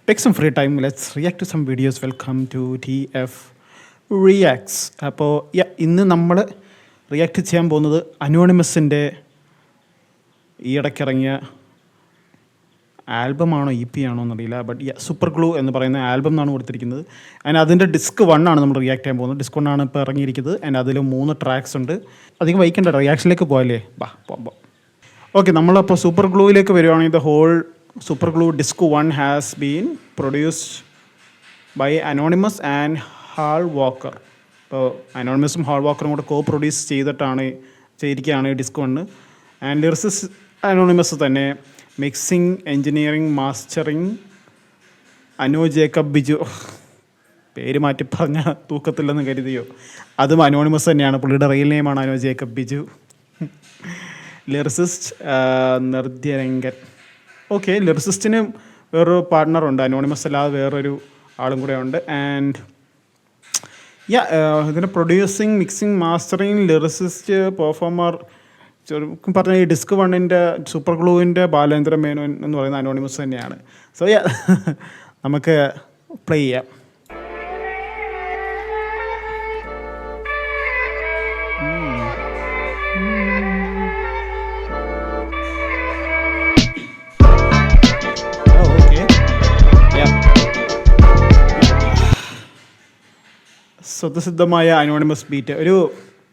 Take some free time. Let's react to some videos. Welcome to TF Reacts. അപ്പോൾ ഇന്ന് നമ്മൾ react ചെയ്യാൻ പോകുന്നത് അനോണിമസിൻ്റെ ഈയിടയ്ക്കിറങ്ങിയ ആൽബമാണോ EP ആണോ എന്നറിയില്ല. ബട്ട് സൂപ്പർ ഗ്ലൂ എന്ന് പറയുന്ന ആൽബം എന്നാണ് കൊടുത്തിരിക്കുന്നത്. ആൻഡ് അതിൻ്റെ ഡിസ്ക് 1 ആണ് നമ്മൾ റിയാക്ട് ചെയ്യാൻ പോകുന്നത്. ഡിസ്ക് 1 ആണ് ഇപ്പോൾ ഇറങ്ങിയിരിക്കുന്നത്. ആൻഡ് അതിൽ 3 ട്രാക്സ് ഉണ്ട്. അധികം വൈകേണ്ട, റിയാക്ഷനിലേക്ക് പോയല്ലേ. പോകാം. ഓക്കെ, നമ്മളപ്പോൾ സൂപ്പർ ഗ്ലൂവിലേക്ക് വരുവാണെങ്കിൽ the whole super glue disc 1 has been produced by Anonymous and Hall Walker. ഇപ്പോൾ അനോണിമസും ഹാൾ വാക്കറും കൂടെ പ്രൊഡ്യൂസ് ചെയ്തിരിക്കുകയാണ് ഡിസ്ക് 1. ആൻഡ് ലിറിസിസ് അനോണിമസ് തന്നെ. Mixing, engineering, mastering Anu Jacob Biju. പേര് മാറ്റി പറഞ്ഞാൽ തൂക്കത്തില്ലെന്ന് കരുതിയോ? അതും അനോണിമസ് തന്നെയാണ്. പുള്ളിയുടെ റിയൽ നെയിമാണ് അനു ജേക്കബ് ബിജു. ലിറിസിസ്റ്റ് നിർദ്യരംഗൻ. ഓക്കെ, ലിറിസിസ്റ്റിന് വേറൊരു പാർട്ട്ണറുണ്ട്, അനോണിമസ് അല്ലാതെ വേറൊരു ആളും കൂടെ ഉണ്ട്. ആൻഡ് ഇതിൻ്റെ producing, mixing, mastering, lyricist, performer ചുരുക്കം പറഞ്ഞ ഈ ഡിസ്ക് 1-ൻ്റെ സൂപ്പർ ഗ്ലൂവിൻ്റെ ബാലേന്ദ്ര മേനോൻ എന്ന് പറയുന്ന അനോണിമസ് തന്നെയാണ്. സോ നമുക്ക് പ്ലേ ചെയ്യാം. സ്വതസിദ്ധമായ അനോണിമസ് ബീറ്റ്. ഒരു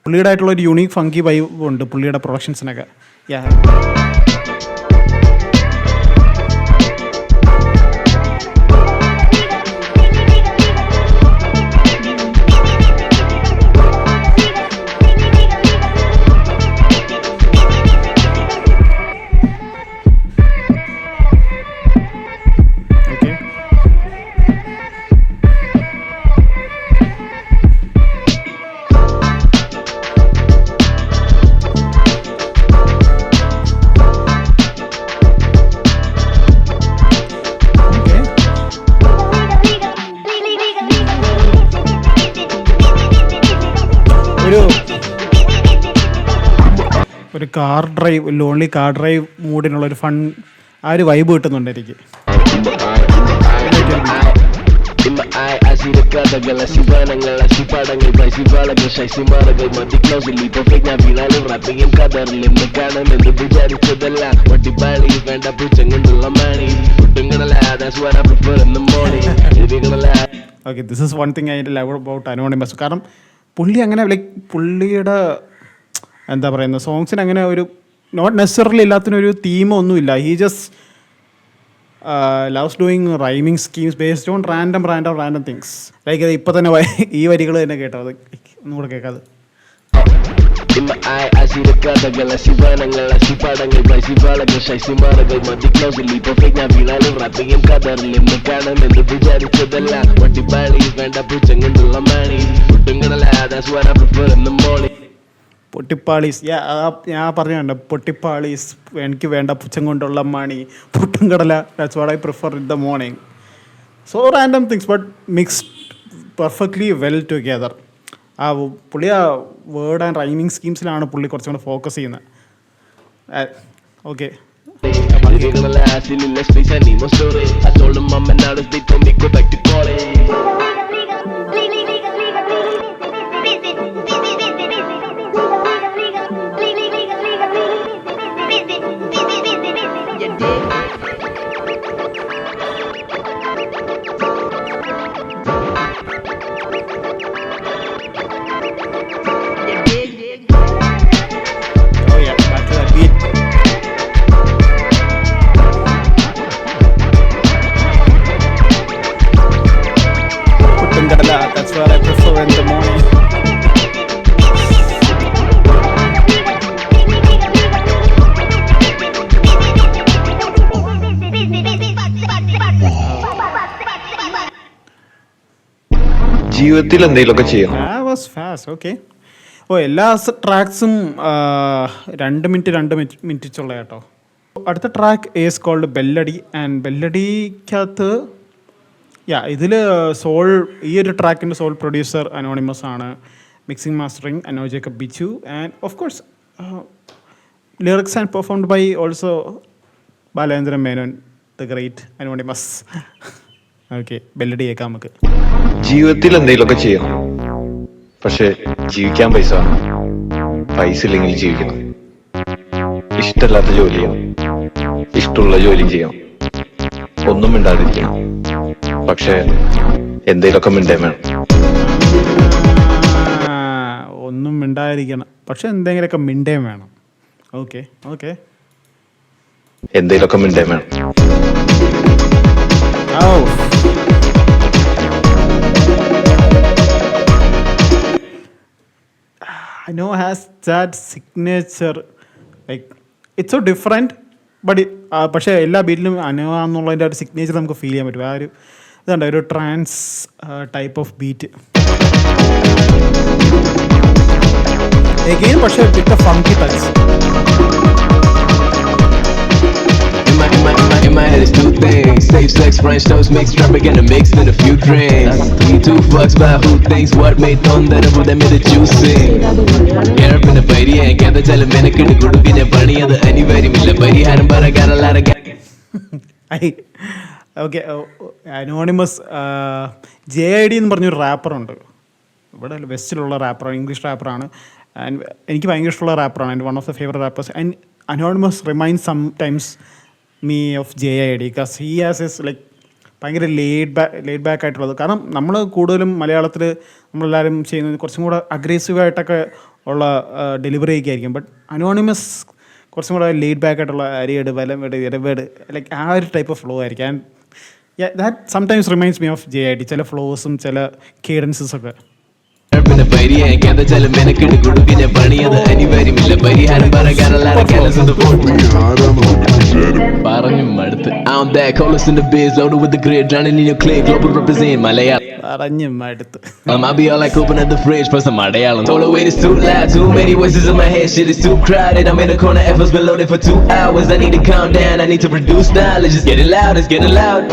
പുള്ളിയുടെ ആയിട്ടുള്ള ഒരു യൂണീക്ക് ഫങ്കി വൈബ് ഉണ്ട് പുള്ളിയുടെ പ്രൊഡക്ഷൻസിനൊക്കെ. ഒരു car drive, lonely car drive മൂഡിനുള്ള ഒരു ഫൺ, ആ ഒരു വൈബ് കിട്ടുന്നുണ്ട് എനിക്ക്. Okay, this is one thing I love about Anonymous. കാരണം പുള്ളി അങ്ങനെ ലൈക്ക് പുള്ളിയുടെ എന്താ പറയുന്നത്, സോങ്സിന് അങ്ങനെ ഒരു നോട്ട് നെസസറിലി എല്ലാത്തിനൊരു തീമൊന്നുമില്ല. He just loves doing rhyming schemes based on random things. Like ഇപ്പം തന്നെ ഈ വരികൾ തന്നെ കേട്ടോ, അത് ഒന്നുകൂടെ കേൾക്കാതെ. പൊട്ടിപ്പാളീസ്, ഞാൻ പറഞ്ഞുണ്ട് പൊട്ടിപ്പാളീസ്, എനിക്ക് വേണ്ട പുച്ഛം കൊണ്ടുള്ള മണി, പുട്ടും കടല, that's what I prefer in the morning. So random things but mixed perfectly well together. പുള്ളി ആ വേർഡ് ആൻഡ് റൈമിങ് സ്കീംസിലാണ് പുള്ളി കുറച്ചും കൂടെ ഫോക്കസ് ചെയ്യുന്നത്. Okay, that's what I prefer in the morning. ജീവിതത്തിൽ എന്തെങ്കിലുമൊക്കെ ചെയ്യണം. എല്ലാ ട്രാക്സും 2 മിനിറ്റുള്ള കേട്ടോ. അടുത്ത track is called Belladi. And ബെല്ലടിക്കകത്ത് ഇതിൽ ഈ ഒരു ട്രാക്കിൻ്റെ സോൾ പ്രൊഡ്യൂസർ അനോണിമസ് ആണ്. Mixing mastering Anu Jacob Biju. And of course lyrics and performed by also Balendra Menon, the great Anonymous. Okay, Belladi കേൾക്കാം നമുക്ക്. ജീവിതത്തിൽ എന്തെങ്കിലുമൊക്കെ ചെയ്യണം, പക്ഷെ ജീവിക്കാൻ പൈസ വേണം. പൈസ ഇല്ലെങ്കിൽ ജീവിക്കണം. ഇഷ്ടമില്ലാത്ത ജോലി ചെയ്യണം, ഇഷ്ടമുള്ള ജോലിയും ചെയ്യണം. ഒന്നും മിണ്ടാതിരിക്കണം, പക്ഷെ എന്തെങ്കിലുമൊക്കെ മിണ്ടേ വേണം. ഒന്നും മിണ്ടാതിരിക്കണം, പക്ഷെ എന്തെങ്കിലുമൊക്കെ മിണ്ടേം വേണം. ഓക്കെ ഓക്കെ, എന്തെങ്കിലുമൊക്കെ മിണ്ടേ വേണം. Ano has that signature, like it's so different, but പക്ഷേ എല്ലാ ബീറ്റിലും അനു എന്നുള്ളതിൻ്റെ ഒരു സിഗ്നേച്ചർ നമുക്ക് ഫീൽ ചെയ്യാൻ പറ്റും. ആ ഒരു ഇതുണ്ട്, ഒരു trance type of beat again, പക്ഷേ with a funky touch. In my head is two things: safe sex, French toast, mixed trap again, a mix with a few drinks. Two fucks about who thinks what made on that about them in the juicing. Get up in the party and get the tell a minute to go to be the bunny of the anywhere in the party had but I got a lot of okay, anonymous JID എന്ന് പറഞ്ഞൊരു റാപ്പറുണ്ട് ഇവിടെ, വെസ്റ്റിലുള്ള റാപ്പറാണ്, English റാപ്പറാണ്. And എനിക്ക് ഭയങ്കര ഇഷ്ടമുള്ള റാപ്പറാണ്, and one of the favourite rappers. And Anonymous remind some times me of JID, because he has is like ഭയങ്കര laid back ആയിട്ടുള്ളത്. കാരണം നമ്മൾ കൂടുതലും മലയാളത്തിൽ നമ്മളെല്ലാവരും ചെയ്യുന്നത് കുറച്ചും കൂടെ അഗ്രസീവായിട്ടൊക്കെ ഉള്ള ഡെലിവറി ഒക്കെ ആയിരിക്കും. ബട്ട് അനോണിമസ് കുറച്ചും കൂടെ ലേഡ് ബാക്ക് ആയിട്ടുള്ള അരിയട്, വലമേട്, ഇടവേട്, ലൈക്ക് ആ ഒരു ടൈപ്പ് ഓഫ് ഫ്ലോ ആയിരിക്കും. And that sometimes remains me of JID, ചില ഫ്ലോസും ചില കേഡൻസസൊക്കെ. in the party and get the tell a minute to go to be the bunny of the anywhere in the party had but I got a lot of callers in the boat. Paranum maduthu I'm that callers in the biz loaded with the grid drowning in your click global represent Malayalam. Paranum maduthu I'll be all like open at the fridge for some Malayalam. All the way is too loud, too many voices in my head, shit is too crowded. I'm in the corner, efforts been loaded for 2 hours. I need to calm down, I need to reduce knowledge. It's getting loud, it's getting loud.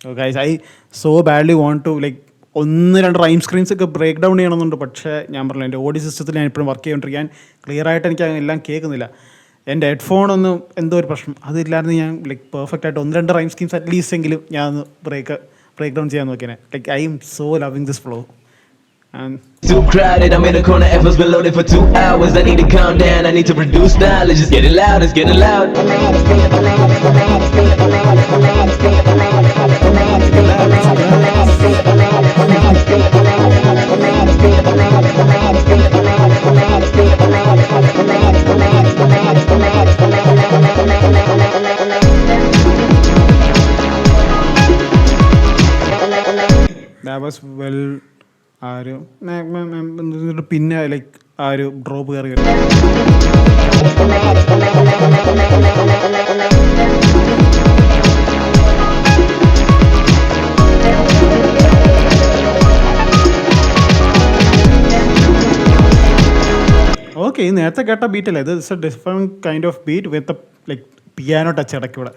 So guys, I so badly want to like 1-2 rhyme screens ഒക്കെ break down ചെയ്യണമെന്നുണ്ട്. പക്ഷേ ഞാൻ പറഞ്ഞില്ല, എൻ്റെ audio സിസ്റ്റത്തിൽ ഞാൻ ഇപ്പോഴും work ചെയ്തുകൊണ്ടിരിക്കാൻ clear ആയിട്ട് എനിക്ക് എല്ലാം കേൾക്കുന്നില്ല. എൻ്റെ ഹെഡ്ഫോണൊന്നും എന്തോ ഒരു പ്രശ്നം, അതില്ലായിരുന്നു ഞാൻ ലൈക്ക് പെർഫെക്റ്റ് ആയിട്ട് 1-2 റൈം സ്കീംസ് അറ്റ്ലീസ്റ്റ് എങ്കിലും ഞാൻ ഒന്ന് ബ്രേക്ക് ഡൗൺ ചെയ്യാൻ നോക്കിയാൽ. Like I M so loving this flow. Too crowded, I'm in the corner, efforts been loaded for 2 hours. I need to calm down, I need to reduce knowledge. It's getting loud, it's getting loud. That was well. ആ ഒരു പിന്നെ like ആ ഒരു drop കയറി വരും. Okay, ഈ നേരത്തെ കേട്ട ബീറ്റല്ലേ ഇത്? It's A different kind of beat with like piano touch ഇടയ്ക്ക് ഇവിടെ.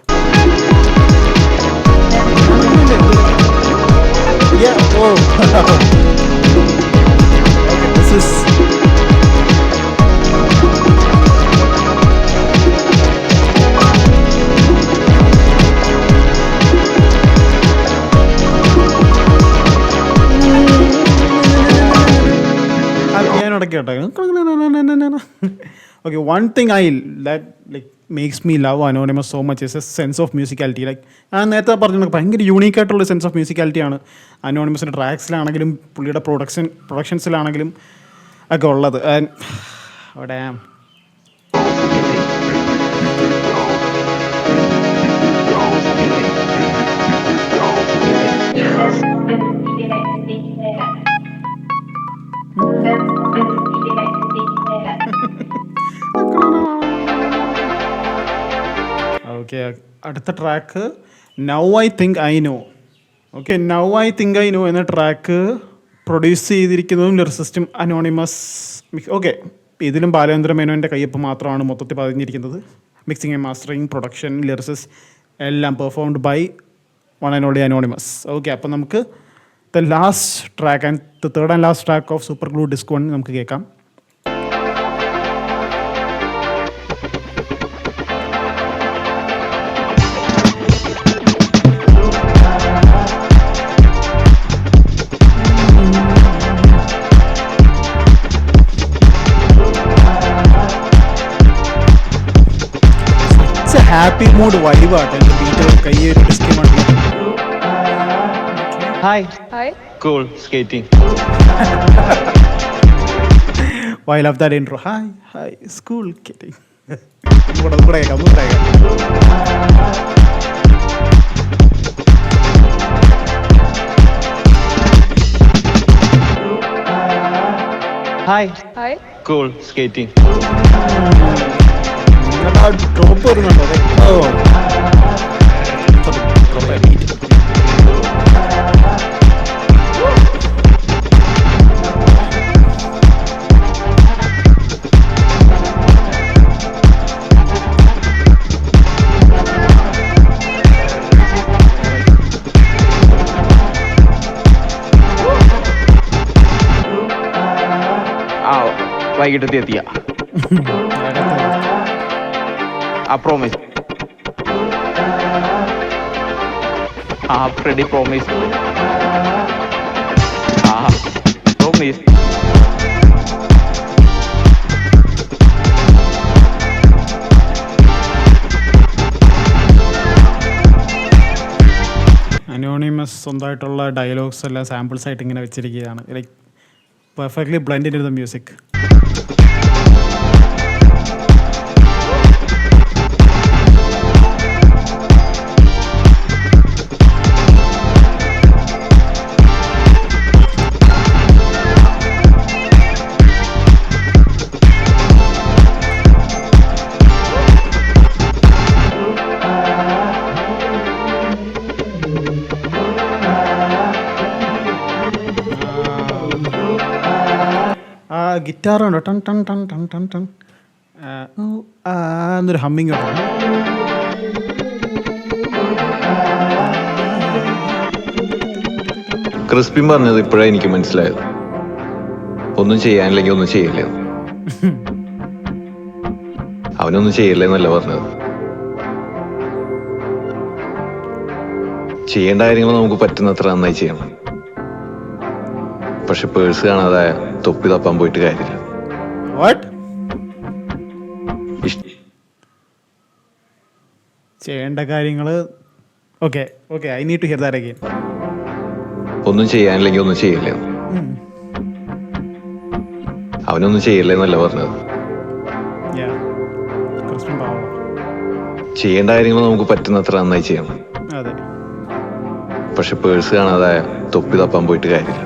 Yeah, oh. Okay, this is piano ഇടയ്ക്ക് കേട്ടോ. Okay, one thing that like makes me love Anonymous so much is a sense of musicality. Like ഞാൻ നേരത്തെ പറഞ്ഞു, ഭയങ്കര unique ആയിട്ടുള്ള sense of മ്യൂസിക്കാലിറ്റിയാണ് അനോണിമസിൻ്റെ ട്രാക്സിലാണെങ്കിലും പുള്ളിയുടെ പ്രൊഡക്ഷൻസിലാണെങ്കിലും ഒക്കെ ഉള്ളത്. അവിടെ ഓക്കെ, അടുത്ത track now I think I know. Okay, now I think I know എന്ന ട്രാക്ക് പ്രൊഡ്യൂസ് ചെയ്തിരിക്കുന്നതും ലിറിസിസ്റ്റും അനോണിമസ്. ഓക്കെ, ഇതിലും ബാലേന്ദ്ര മേനോൻ്റെ കയ്യൊപ്പ് മാത്രമാണ് മൊത്തത്തിൽ പതിഞ്ഞിരിക്കുന്നത്. Mixing and mastering, production, lyricists എല്ലാം performed by one and only anonymous. Okay, അപ്പോൾ നമുക്ക് the last track and the third and last track of super glue disc 1 നമുക്ക് കേൾക്കാം. ഹാപ്പി മൂഡ് വൈബാട്ടോ എൻ്റെ ബീറ്റ് കൈ ഒരു ഡിസ്കി മണ്ടി. Hi Hi. Cool skating. I love that intro. Hi, school kidding. ഒന്നുകൂടെ കേൾക്കാം, ഒന്നുകൂടെ കേൾക്കാം. Hi Hi. Cool skating. Drop വരുന്നുണ്ടോ? ഓ വൈകിട്ടത്തെ എത്തിയ ആ പ്രോമിസ് ആ ഫ്രെഡി പ്രോമിസ് ആ പ്രോമിസ്. അനോണിമസ് സ്വന്തമായിട്ടുള്ള ഡയലോഗ്സ് എല്ലാം സാമ്പിൾസ് ആയിട്ട് ഇങ്ങനെ വെച്ചിരിക്കുകയാണ്. Like perfectly blend in the music. ആ ഗിറ്റാറുണ്ടോ ടൺ ടൺ ടൺ ടൺ ടൺ ടൺ എന്നൊരു ഹമ്മിങ് ഉണ്ട്. ക്രിസ്പിൻ പറഞ്ഞത് ഇപ്പോഴാണ് എനിക്ക് മനസ്സിലായത്. ഒന്നും ചെയ്യാനില്ലെങ്കിൽ ഒന്നും ചെയ്യില്ല. അവനൊന്നും ചെയ്യില്ല എന്നല്ല പറഞ്ഞത്. ചെയ്യേണ്ട കാര്യങ്ങൾ നമുക്ക് പറ്റുന്നത്ര നന്നായി ചെയ്യണം. പക്ഷെ പേഴ്സ് കാണാതെ തൊപ്പി തപ്പാൻ പോയിട്ട് കാര്യമില്ല. വാട്ട്? ചെയ്യേണ്ട കാര്യങ്ങൾ okay I need to hear that again. ഒന്നും ചെയ്യാനില്ലെങ്കിൽ ഒന്നും ചെയ്യില്ല. അവനൊന്നും ചെയ്യില്ല എന്നല്ല പറഞ്ഞത്. ചെയ്യേണ്ട കാര്യങ്ങൾ നമുക്ക് പറ്റുന്നത്ര നന്നായി ചെയ്യണം. അതെ. പക്ഷെ പേഴ്സ് കാണാതെ തൊപ്പി തപ്പാൻ പോയിട്ട് കാര്യമില്ല.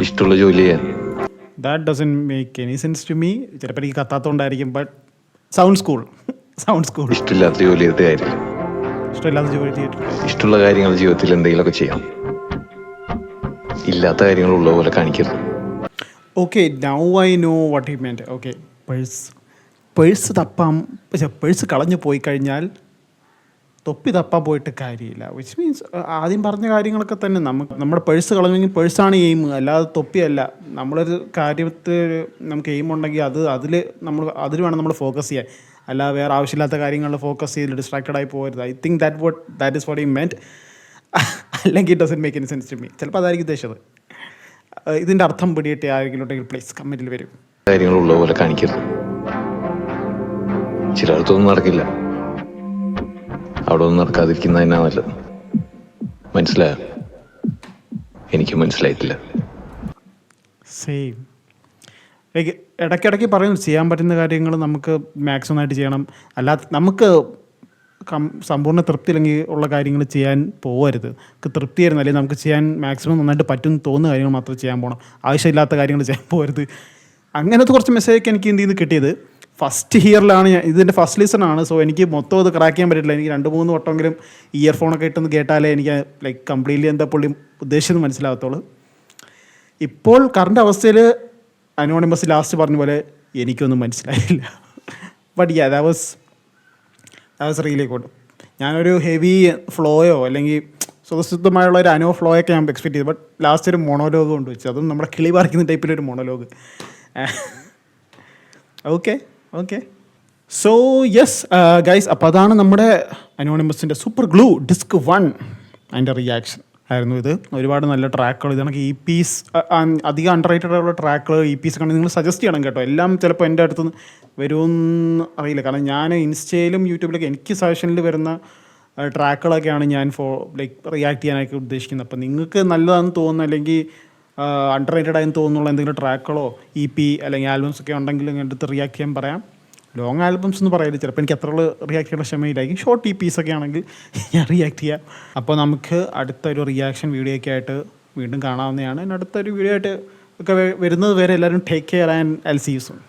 ഇഷ്ടമുള്ള ജോലി ചെയ്യാൻ. That doesn't make any sense to me. ചിലപ്പോൾ എനിക്ക് കത്താത്തോണ്ടായിരിക്കും, ബട്ട് സൗണ്ട് സ്കൂൾ. ഇഷ്ടമില്ലാത്ത ജോലി ചെയ്തിട്ട് കാര്യമില്ല. ഇഷ്ടമില്ലാത്ത ജോലി ചെയ്തിട്ട് ഇഷ്ടമുള്ള കാര്യങ്ങൾ ജീവിതത്തിൽ എന്തെങ്കിലുമൊക്കെ ചെയ്യാം. ഇല്ലാത്ത കാര്യങ്ങൾ ഉള്ള പോലെ കാണിക്കരുത്. Okay, now I know what he meant. Okay, purse തപ്പാൻ, പക്ഷേ പേഴ്സ് കളഞ്ഞു പോയി കഴിഞ്ഞാൽ തൊപ്പി തപ്പാൻ പോയിട്ട് കാര്യമില്ല. വിച്ച് മീൻസ് ആദ്യം പറഞ്ഞ കാര്യങ്ങളൊക്കെ തന്നെ. നമ്മുടെ പേഴ്സ് കളഞ്ഞെങ്കിൽ പേഴ്സാണ് എയിം, അല്ലാതെ തൊപ്പിയല്ല. നമ്മളൊരു കാര്യത്തിൽ നമുക്ക് എയിം ഉണ്ടെങ്കിൽ അതിൽ വേണം നമ്മൾ ഫോക്കസ് ചെയ്യാൻ. അല്ല വേറെ ആവശ്യമില്ലാത്ത കാര്യങ്ങളിൽ ഫോക്കസ് ചെയ്ത് ഡിസ്ട്രാക്റ്റഡ് ആയി പോകരുത്. I think that is what he meant. അല്ലെങ്കിൽ it doesn't make any sense to me. ചിലപ്പോൾ അതായിരിക്കും ഉദ്ദേശിച്ചത്. ഇതിൻ്റെ അർത്ഥം പിടിയിട്ട് ആരെങ്കിലും ഉണ്ടെങ്കിൽ പ്ലീസ് കമൻറ്റിൽ വരും. കാര്യങ്ങളുള്ള പോലെ കാണിക്കരുത്. ചിലയിടത്തൊന്നും നടക്കില്ല. അവിടെ ഒന്നും നടക്കാതിരിക്കുന്നതിനാ നല്ലത്. മനസ്സിലായോ? എനിക്ക് മനസ്സിലായിട്ടില്ല. സെയിം. ലൈക്ക് ഇടയ്ക്കിടയ്ക്ക് പറയുന്നു ചെയ്യാൻ പറ്റുന്ന കാര്യങ്ങൾ നമുക്ക് മാക്സിമം ആയിട്ട് ചെയ്യണം. അല്ലാതെ നമുക്ക് സമ്പൂർണ്ണ തൃപ്തി അല്ലെങ്കിൽ ഉള്ള കാര്യങ്ങൾ ചെയ്യാൻ പോകരുത്. തൃപ്തിയായിരുന്നു അല്ലെങ്കിൽ നമുക്ക് ചെയ്യാൻ മാക്സിമം നന്നായിട്ട് പറ്റും തോന്നുന്ന കാര്യങ്ങൾ മാത്രം ചെയ്യാൻ പോകണം. ആവശ്യമില്ലാത്ത കാര്യങ്ങൾ ചെയ്യാൻ പോകരുത്. അങ്ങനത്തെ കുറച്ച് മെസ്സേജൊക്കെ എനിക്ക് ഇതിൽ നിന്ന് കിട്ടിയത്. ഫസ്റ്റ് ഇയറിലാണ് ഇതിൻ്റെ ഫസ്റ്റ് ലിസണാണ്. സോ എനിക്ക് മൊത്തം അത് ക്രാക്ക് ചെയ്യാൻ പറ്റില്ല. എനിക്ക് 2-3 വട്ടമെങ്കിലും ഇയർഫോണൊക്കെ ഇട്ടൊന്ന് കേട്ടാലേ എനിക്ക് ലൈക്ക് കംപ്ലീറ്റ്ലി എന്താ പുള്ളി ഉദ്ദേശിച്ചത് മനസ്സിലാകത്തുള്ളൂ. ഇപ്പോൾ കറണ്ട് അവസ്ഥയിൽ അനോണിമസ് ലാസ്റ്റ് പറഞ്ഞ പോലെ എനിക്കൊന്നും മനസ്സിലായില്ല. But that was really good. ഞാനൊരു ഹെവി ഫ്ലോയോ അല്ലെങ്കിൽ സ്വതസിദ്ധമായുള്ള ഒരു അനോ ഫ്ലോയൊക്കെ ഞാൻ എക്സ്പെക്ട് ചെയ്തു. ബട്ട് ലാസ്റ്റ് ഒരു മൊണോലോഗ് കൊണ്ട് വെച്ചു. അതും നമ്മുടെ കിളി പറിക്കുന്ന ടൈപ്പിലൊരു monologue. Okay so yes guys, അപ്പോൾ അതാണ് നമ്മുടെ അനോണിമസിൻ്റെ സൂപ്പർ ഗ്ലൂ ഡിസ്ക് 1 അതിൻ്റെ റിയാക്ഷൻ. ആയിരുന്നു ഇത്. ഒരുപാട് നല്ല ട്രാക്കുകൾ ഇതാണ് ഈ പീസ് അധികം അണ്ടർ റേറ്റഡ് ആയിട്ടുള്ള ട്രാക്കുകൾ ഈ പീസ് കണ്ട് നിങ്ങൾ സജസ്റ്റ് ചെയ്യണം കേട്ടോ. എല്ലാം ചിലപ്പോൾ എൻ്റെ അടുത്ത് വരുമെന്ന് അറിയില്ല, കാരണം ഞാൻ ഇൻസ്റ്റയിലും യൂട്യൂബിലൊക്കെ എനിക്ക് സജഷനിൽ വരുന്ന ട്രാക്കുകളൊക്കെയാണ് ഞാൻ റിയാക്ട് ചെയ്യാനായിട്ട് ഉദ്ദേശിക്കുന്നത്. അപ്പോൾ നിങ്ങൾക്ക് നല്ലതാണെന്ന് തോന്നുന്നു അല്ലെങ്കിൽ അണ്ടർ റേറ്റഡ് ആയെന്ന് തോന്നുന്നുള്ള എന്തെങ്കിലും ട്രാക്കുകളോ EP അല്ലെങ്കിൽ ആൽബംസ് ഒക്കെ ഉണ്ടെങ്കിൽ എൻ്റെ അടുത്ത് റിയാക്ട് ചെയ്യാൻ പറയാം. ലോങ് ആൽബംസ് എന്ന് പറയരുത്, ചിലപ്പോൾ എനിക്ക് അത്ര റിയാക്ട് ചെയ്യേണ്ട ക്ഷമയിലായിരിക്കും. ഷോർട്ട് EPs ഒക്കെ ആണെങ്കിൽ ഞാൻ റിയാക്ട് ചെയ്യാം. അപ്പോൾ നമുക്ക് അടുത്തൊരു റിയാക്ഷൻ വീഡിയോ ഒക്കെ ആയിട്ട് വീണ്ടും കാണാവുന്നതാണ്. അടുത്തൊരു വീഡിയോ ആയിട്ട് ഒക്കെ വരുന്നത് വരെ എല്ലാവരും take care and I will see you soon.